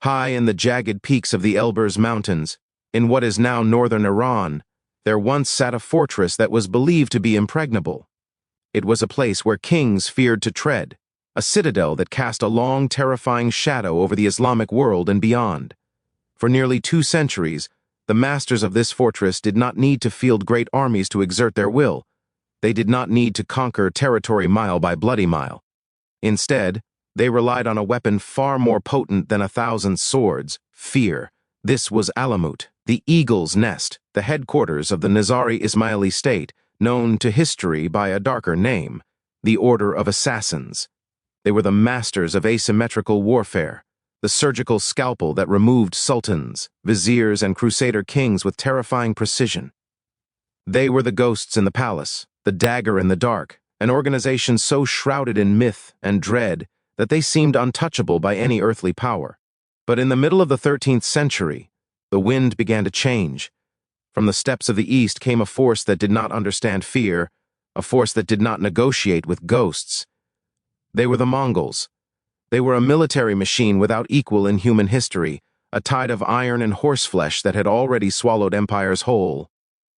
High in the jagged peaks of the Elburz Mountains, in what is now northern Iran, there once sat a fortress that was believed to be impregnable. It was a place where kings feared to tread, a citadel that cast a long, terrifying shadow over the Islamic world and beyond. For nearly 2 centuries, the masters of this fortress did not need to field great armies to exert their will. They did not need to conquer territory mile by bloody mile. Instead, they relied on a weapon far more potent than 1,000 swords: fear. This was Alamut, the eagle's nest, the headquarters of the Nizari Ismaili state, known to history by a darker name, the Order of Assassins. They were the masters of asymmetrical warfare, the surgical scalpel that removed sultans, viziers, and crusader kings with terrifying precision. They were the ghosts in the palace, the dagger in the dark, an organization so shrouded in myth and dread that they seemed untouchable by any earthly power. But in the middle of the 13th century, the wind began to change. From the steppes of the east came a force that did not understand fear, a force that did not negotiate with ghosts. They were the Mongols. They were a military machine without equal in human history, a tide of iron and horseflesh that had already swallowed empires whole.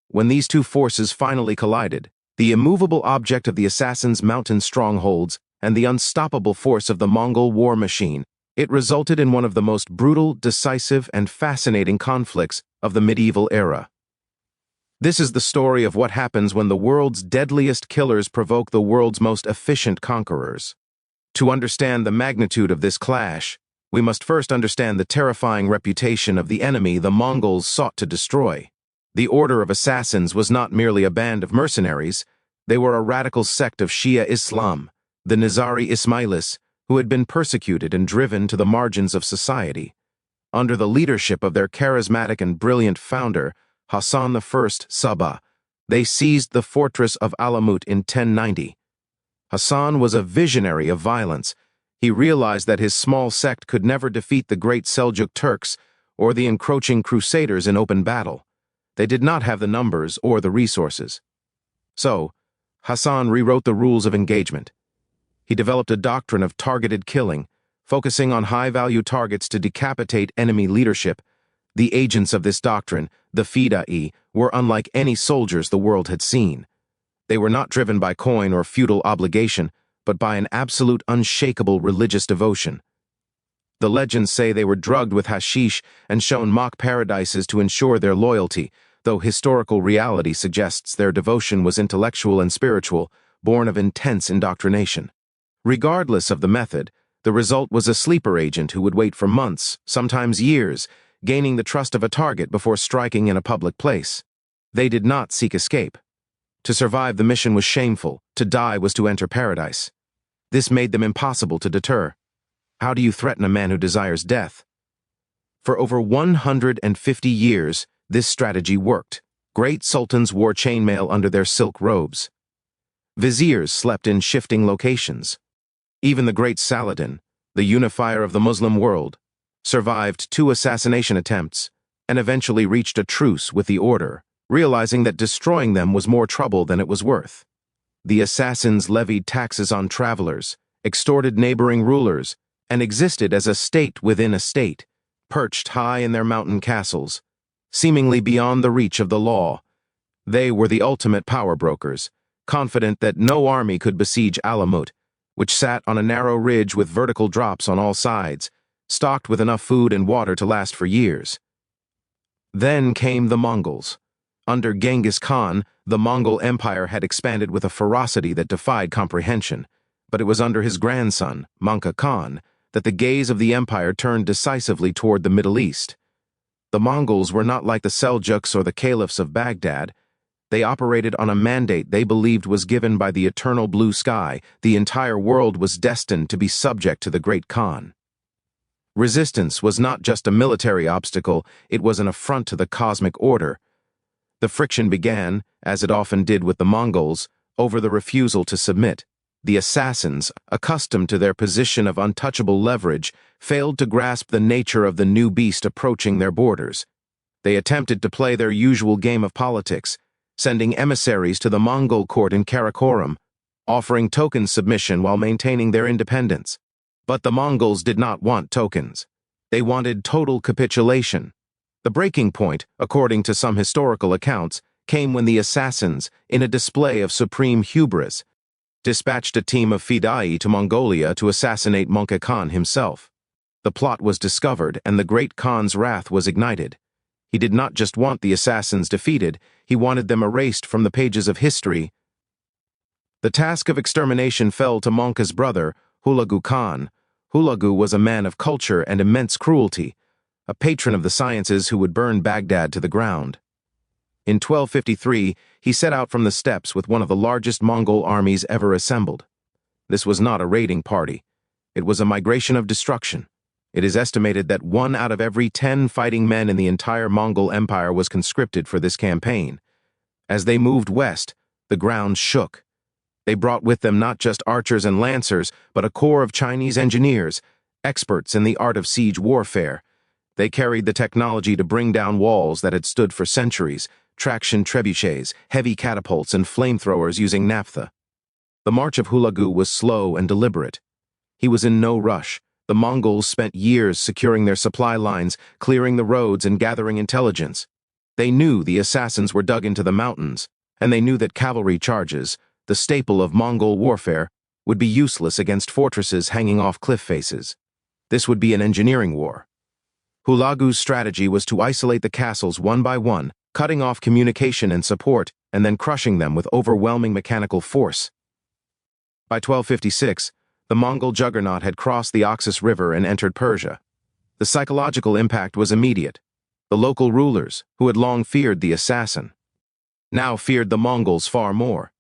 When these two forces finally collided, the immovable object of the assassins' mountain strongholds and the unstoppable force of the Mongol war machine, it resulted in one of the most brutal, decisive, and fascinating conflicts of the medieval era. This is the story of what happens when the world's deadliest killers provoke the world's most efficient conquerors. To understand the magnitude of this clash, we must first understand the terrifying reputation of the enemy the Mongols sought to destroy. The Order of Assassins was not merely a band of mercenaries, they were a radical sect of Shia Islam, the Nizari Ismailis, who had been persecuted and driven to the margins of society. Under the leadership of their charismatic and brilliant founder, Hassan I Sabah, they seized the fortress of Alamut in 1090. Hassan was a visionary of violence. He realized that his small sect could never defeat the great Seljuk Turks or the encroaching crusaders in open battle. They did not have the numbers or the resources. So, Hassan rewrote the rules of engagement. He developed a doctrine of targeted killing, focusing on high-value targets to decapitate enemy leadership. The agents of this doctrine, the Fida'i, were unlike any soldiers the world had seen. They were not driven by coin or feudal obligation, but by an absolute, unshakable religious devotion. The legends say they were drugged with hashish and shown mock paradises to ensure their loyalty, though historical reality suggests their devotion was intellectual and spiritual, born of intense indoctrination. Regardless of the method, the result was a sleeper agent who would wait for months, sometimes years, gaining the trust of a target before striking in a public place. They did not seek escape. To survive the mission was shameful, to die was to enter paradise. This made them impossible to deter. How do you threaten a man who desires death? For over 150 years, this strategy worked. Great sultans wore chainmail under their silk robes. Viziers slept in shifting locations. Even the great Saladin, the unifier of the Muslim world, survived 2 assassination attempts and eventually reached a truce with the order, realizing that destroying them was more trouble than it was worth. The assassins levied taxes on travelers, extorted neighboring rulers, and existed as a state within a state, perched high in their mountain castles, seemingly beyond the reach of the law. They were the ultimate power brokers, confident that no army could besiege Alamut, which sat on a narrow ridge with vertical drops on all sides, stocked with enough food and water to last for years. Then came the Mongols. Under Genghis Khan, the Mongol Empire had expanded with a ferocity that defied comprehension, but it was under his grandson, Manka Khan, that the gaze of the empire turned decisively toward the Middle East. The Mongols were not like the Seljuks or the caliphs of Baghdad. They operated on a mandate they believed was given by the eternal blue sky. The entire world was destined to be subject to the great Khan. Resistance was not just a military obstacle, it was an affront to the cosmic order. The friction began, as it often did with the Mongols, over the refusal to submit. The assassins, accustomed to their position of untouchable leverage, failed to grasp the nature of the new beast approaching their borders. They attempted to play their usual game of politics, sending emissaries to the Mongol court in Karakoram, offering token submission while maintaining their independence. But the Mongols did not want tokens. They wanted total capitulation. The breaking point, according to some historical accounts, came when the assassins, in a display of supreme hubris, dispatched a team of fidai to Mongolia to assassinate Mongol Khan himself. The plot was discovered, and the great Khan's wrath was ignited. He did not just want the assassins defeated, he wanted them erased from the pages of history. The task of extermination fell to Mongol's brother, Hulagu Khan. Hulagu was a man of culture and immense cruelty, a patron of the sciences who would burn Baghdad to the ground. In 1253, he set out from the steppes with one of the largest Mongol armies ever assembled. This was not a raiding party. It was a migration of destruction. It is estimated that 1 out of every 10 fighting men in the entire Mongol Empire was conscripted for this campaign. As they moved west, the ground shook. They brought with them not just archers and lancers, but a corps of Chinese engineers, experts in the art of siege warfare. They carried the technology to bring down walls that had stood for centuries, traction trebuchets, heavy catapults, and flamethrowers using naphtha. The march of Hulagu was slow and deliberate. He was in no rush. The Mongols spent years securing their supply lines, clearing the roads, and gathering intelligence. They knew the assassins were dug into the mountains, and they knew that cavalry charges, the staple of Mongol warfare, would be useless against fortresses hanging off cliff faces. This would be an engineering war. Hulagu's strategy was to isolate the castles one by one, cutting off communication and support, and then crushing them with overwhelming mechanical force. By 1256, the Mongol juggernaut had crossed the Oxus River and entered Persia. The psychological impact was immediate. The local rulers, who had long feared the assassin, now feared the Mongols far more.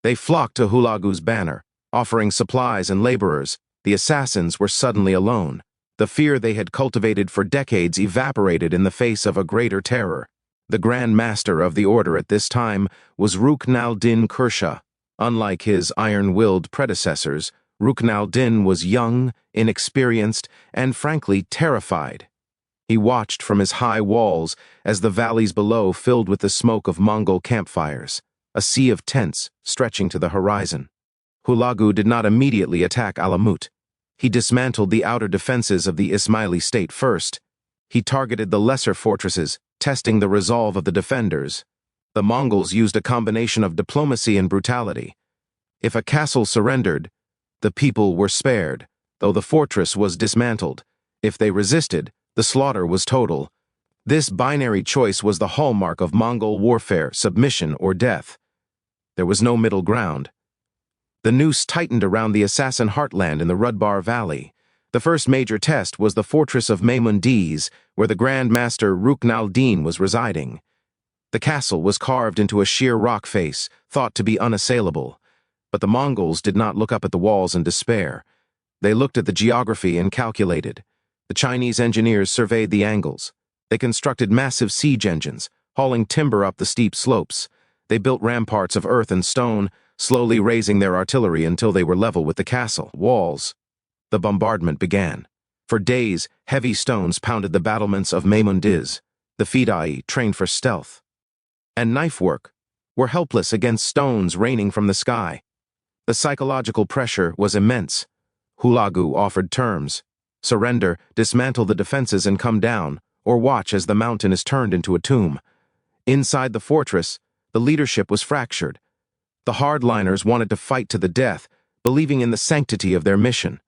They flocked to Hulagu's banner, offering supplies and laborers. The assassins were suddenly alone. The fear they had cultivated for decades evaporated in the face of a greater terror. The Grand Master of the order at this time was Rukn-al-Din Kursha. Unlike his iron-willed predecessors, Rukn-al-Din was young, inexperienced, and frankly terrified. He watched from his high walls as the valleys below filled with the smoke of Mongol campfires, a sea of tents stretching to the horizon. Hulagu did not immediately attack Alamut. He dismantled the outer defenses of the Ismaili state first. He targeted the lesser fortresses, testing the resolve of the defenders. The Mongols used a combination of diplomacy and brutality. If a castle surrendered, the people were spared, though the fortress was dismantled. If they resisted, the slaughter was total. This binary choice was the hallmark of Mongol warfare: submission or death. There was no middle ground. The noose tightened around the assassin heartland in the Rudbar Valley. The first major test was the fortress of Maimundiz, where the Grand Master Rukn-al-Din was residing. The castle was carved into a sheer rock face, thought to be unassailable. But the Mongols did not look up at the walls in despair. They looked at the geography and calculated. The Chinese engineers surveyed the angles. They constructed massive siege engines, hauling timber up the steep slopes. They built ramparts of earth and stone, slowly raising their artillery until they were level with the castle walls. The bombardment began. For days, heavy stones pounded the battlements of Maimundiz. The fidai, trained for stealth and knife work, were helpless against stones raining from the sky. The psychological pressure was immense. Hulagu offered terms: surrender, dismantle the defenses and come down, or watch as the mountain is turned into a tomb. Inside the fortress, the leadership was fractured. The hardliners wanted to fight to the death, believing in the sanctity of their mission.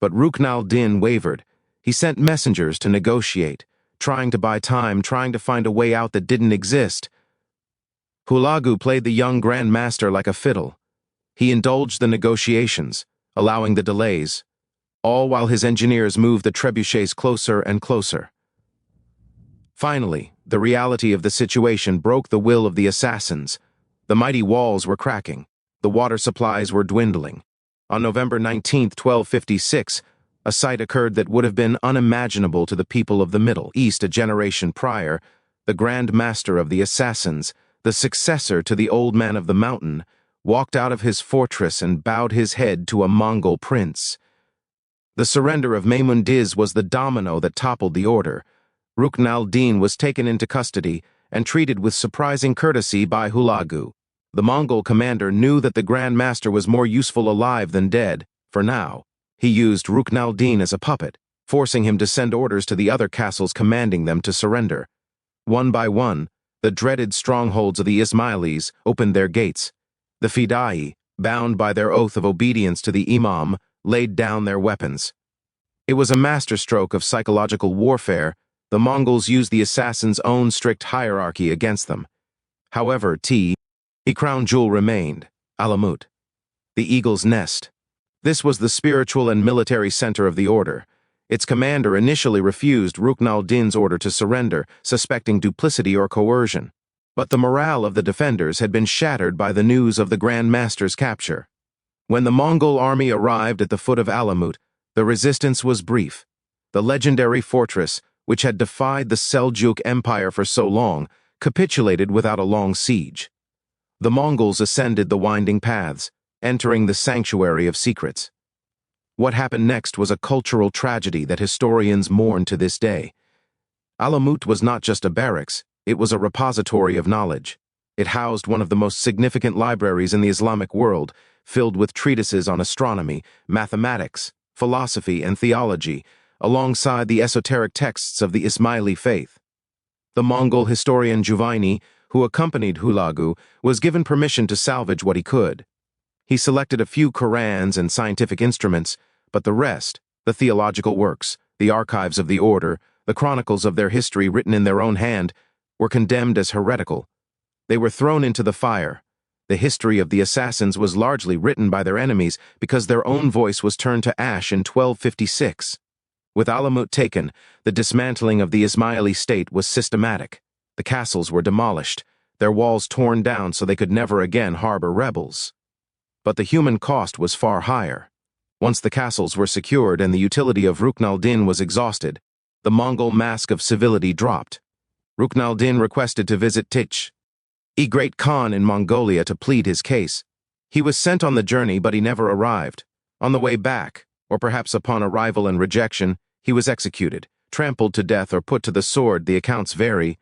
But Rukn-al-Din wavered. He sent messengers to negotiate, trying to buy time, trying to find a way out that didn't exist. Hulagu played the young Grand Master like a fiddle. He indulged the negotiations, allowing the delays, all while his engineers moved the trebuchets closer and closer. Finally, the reality of the situation broke the will of the assassins. The mighty walls were cracking. The water supplies were dwindling. On November 19, 1256, a sight occurred that would have been unimaginable to the people of the Middle East a generation prior. The Grand Master of the assassins, the successor to the Old Man of the Mountain, walked out of his fortress and bowed his head to a Mongol prince. The surrender of Maimundiz was the domino that toppled the order. Rukn-al-Din was taken into custody and treated with surprising courtesy by Hulagu. The Mongol commander knew that the Grand Master was more useful alive than dead. For now, he used Rukn-al-Din as a puppet. forcing him to send orders to the other castles commanding them to surrender. One by one, the dreaded strongholds of the Ismailis opened their gates. The Fidai, bound by their oath of obedience to the Imam, laid down their weapons. It was a masterstroke of psychological warfare. The Mongols used the assassins' own strict hierarchy against them. However, the crown jewel remained, Alamut, the eagle's nest. This was the spiritual and military center of the order. Its commander initially refused Rukn al-Din's order to surrender, suspecting duplicity or coercion. But the morale of the defenders had been shattered by the news of the Grand Master's capture. When the Mongol army arrived at the foot of Alamut, the resistance was brief. The legendary fortress, which had defied the Seljuk Empire for so long, capitulated without a long siege. The Mongols ascended the winding paths, entering the sanctuary of secrets. What happened next was a cultural tragedy that historians mourn to this day. Alamut was not just a barracks, it was a repository of knowledge. It housed one of the most significant libraries in the Islamic world, filled with treatises on astronomy, mathematics, philosophy, and theology, alongside the esoteric texts of the Ismaili faith. The Mongol historian Juvaini, who accompanied Hulagu, was given permission to salvage what he could. He selected a few Qurans and scientific instruments, but the rest, the theological works, the archives of the order, the chronicles of their history written in their own hand, were condemned as heretical. They were thrown into the fire. The history of the assassins was largely written by their enemies because their own voice was turned to ash in 1256. With Alamut taken, the dismantling of the Ismaili state was systematic. The castles were demolished, their walls torn down so they could never again harbor rebels. But the human cost was far higher. Once the castles were secured and the utility of Rukn al-Din was exhausted, the Mongol mask of civility dropped. Rukn al-Din requested to visit the Great Khan in Mongolia to plead his case. He was sent on the journey, but he never arrived. On the way back, or perhaps upon arrival and rejection, he was executed, trampled to death, or put to the sword. The accounts vary.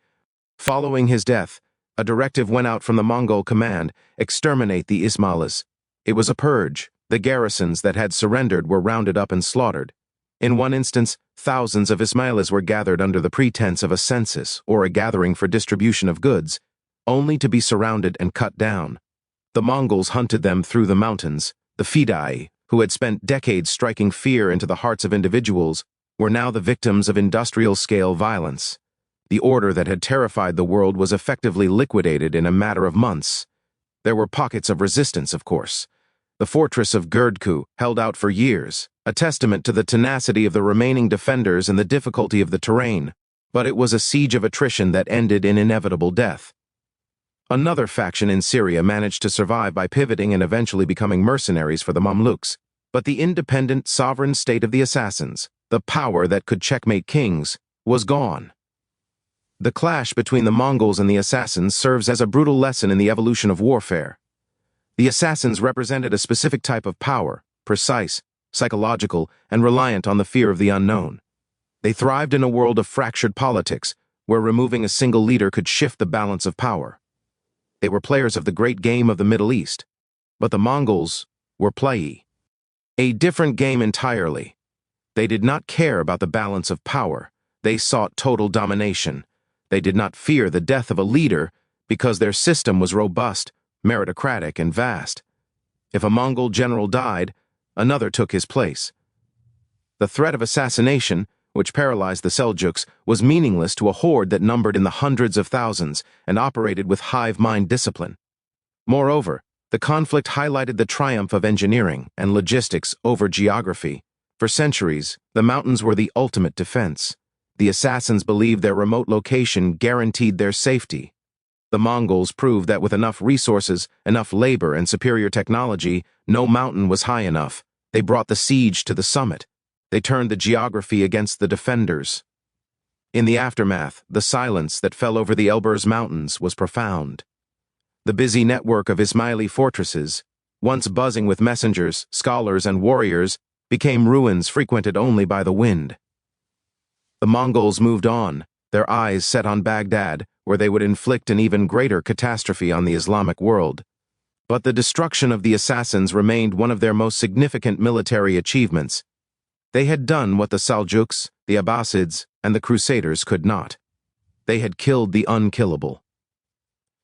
Following his death, a directive went out from the Mongol command: exterminate the Ismailis. It was a purge. The garrisons that had surrendered were rounded up and slaughtered. In one instance, thousands of Ismailis were gathered under the pretense of a census or a gathering for distribution of goods, only to be surrounded and cut down. The Mongols hunted them through the mountains. The Fidai, who had spent decades striking fear into the hearts of individuals, were now the victims of industrial-scale violence. The order that had terrified the world was effectively liquidated in a matter of months. There were pockets of resistance, of course. The fortress of Gerdku held out for years, a testament to the tenacity of the remaining defenders and the difficulty of the terrain, but it was a siege of attrition that ended in inevitable death. Another faction in Syria managed to survive by pivoting and eventually becoming mercenaries for the Mamluks, but the independent, sovereign state of the assassins, the power that could checkmate kings, was gone. The clash between the Mongols and the assassins serves as a brutal lesson in the evolution of warfare. The assassins represented a specific type of power, precise, psychological, and reliant on the fear of the unknown. They thrived in a world of fractured politics, where removing a single leader could shift the balance of power. They were players of the great game of the Middle East, but the Mongols were playi. A different game entirely. They did not care about the balance of power. They sought total domination. They did not fear the death of a leader because their system was robust, meritocratic, and vast. If a Mongol general died, another took his place. The threat of assassination, which paralyzed the Seljuks, was meaningless to a horde that numbered in the hundreds of thousands and operated with hive-mind discipline. Moreover, the conflict highlighted the triumph of engineering and logistics over geography. For centuries, the mountains were the ultimate defense. The assassins believed their remote location guaranteed their safety. The Mongols proved that with enough resources, enough labor, and superior technology, no mountain was high enough. They brought the siege to the summit. They turned the geography against the defenders. In the aftermath, the silence that fell over the Elburz Mountains was profound. The busy network of Ismaili fortresses, once buzzing with messengers, scholars, and warriors, became ruins frequented only by the wind. The Mongols moved on, their eyes set on Baghdad, where they would inflict an even greater catastrophe on the Islamic world. But the destruction of the assassins remained one of their most significant military achievements. They had done what the Seljuks, the Abbasids, and the Crusaders could not. They had killed the unkillable.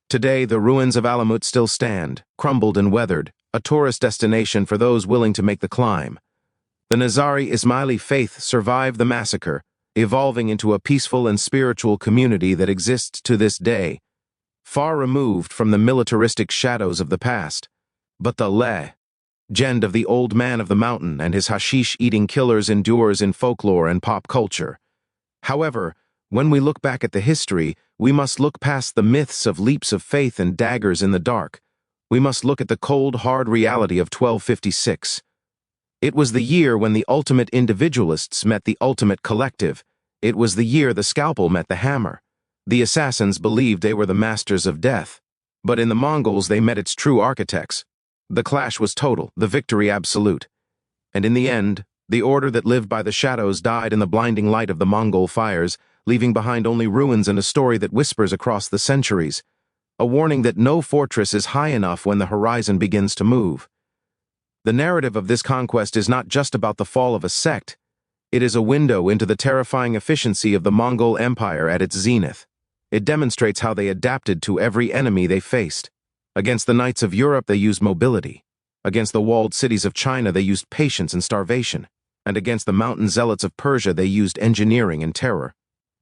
Today, the ruins of Alamut still stand, crumbled and weathered, a tourist destination for those willing to make the climb. The Nizari Ismaili faith survived the massacre, evolving into a peaceful and spiritual community that exists to this day, far removed from the militaristic shadows of the past. But the legend of the old man of the mountain and his hashish-eating killers endures in folklore and pop culture. However, when we look back at the history, we must look past the myths of leaps of faith and daggers in the dark. We must look at the cold, hard reality of 1256. It was the year when the ultimate individualists met the ultimate collective. It was the year the scalpel met the hammer. The assassins believed they were the masters of death, but in the Mongols they met its true architects. The clash was total, the victory absolute. And in the end, the order that lived by the shadows died in the blinding light of the Mongol fires, leaving behind only ruins and a story that whispers across the centuries. A warning that no fortress is high enough when the horizon begins to move. The narrative of this conquest is not just about the fall of a sect. It is a window into the terrifying efficiency of the Mongol Empire at its zenith. It demonstrates how they adapted to every enemy they faced. Against the knights of Europe, they used mobility. Against the walled cities of China, they used patience and starvation. And against the mountain zealots of Persia, they used engineering and terror.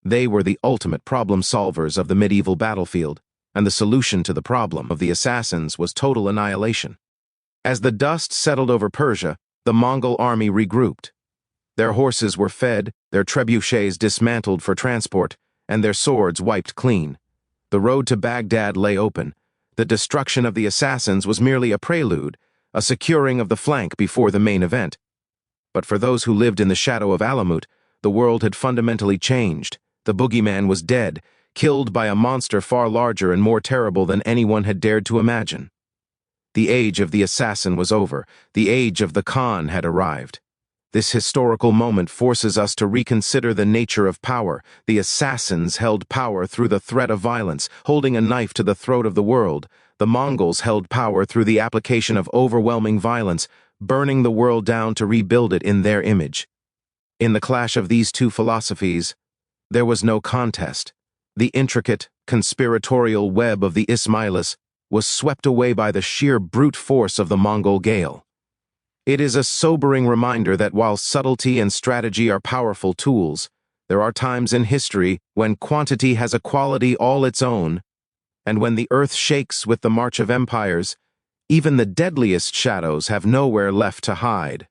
They were the ultimate problem solvers of the medieval battlefield, and the solution to the problem of the assassins was total annihilation. As the dust settled over Persia, the Mongol army regrouped. Their horses were fed, their trebuchets dismantled for transport, and their swords wiped clean. The road to Baghdad lay open. The destruction of the assassins was merely a prelude, a securing of the flank before the main event. But for those who lived in the shadow of Alamut, the world had fundamentally changed. The boogeyman was dead, killed by a monster far larger and more terrible than anyone had dared to imagine. The age of the assassin was over. The age of the Khan had arrived. This historical moment forces us to reconsider the nature of power. The assassins held power through the threat of violence, holding a knife to the throat of the world. The Mongols held power through the application of overwhelming violence, burning the world down to rebuild it in their image. In the clash of these two philosophies, there was no contest. The intricate, conspiratorial web of the Ismailis was swept away by the sheer brute force of the Mongol gale. It is a sobering reminder that while subtlety and strategy are powerful tools, there are times in history when quantity has a quality all its own, and when the earth shakes with the march of empires, even the deadliest shadows have nowhere left to hide.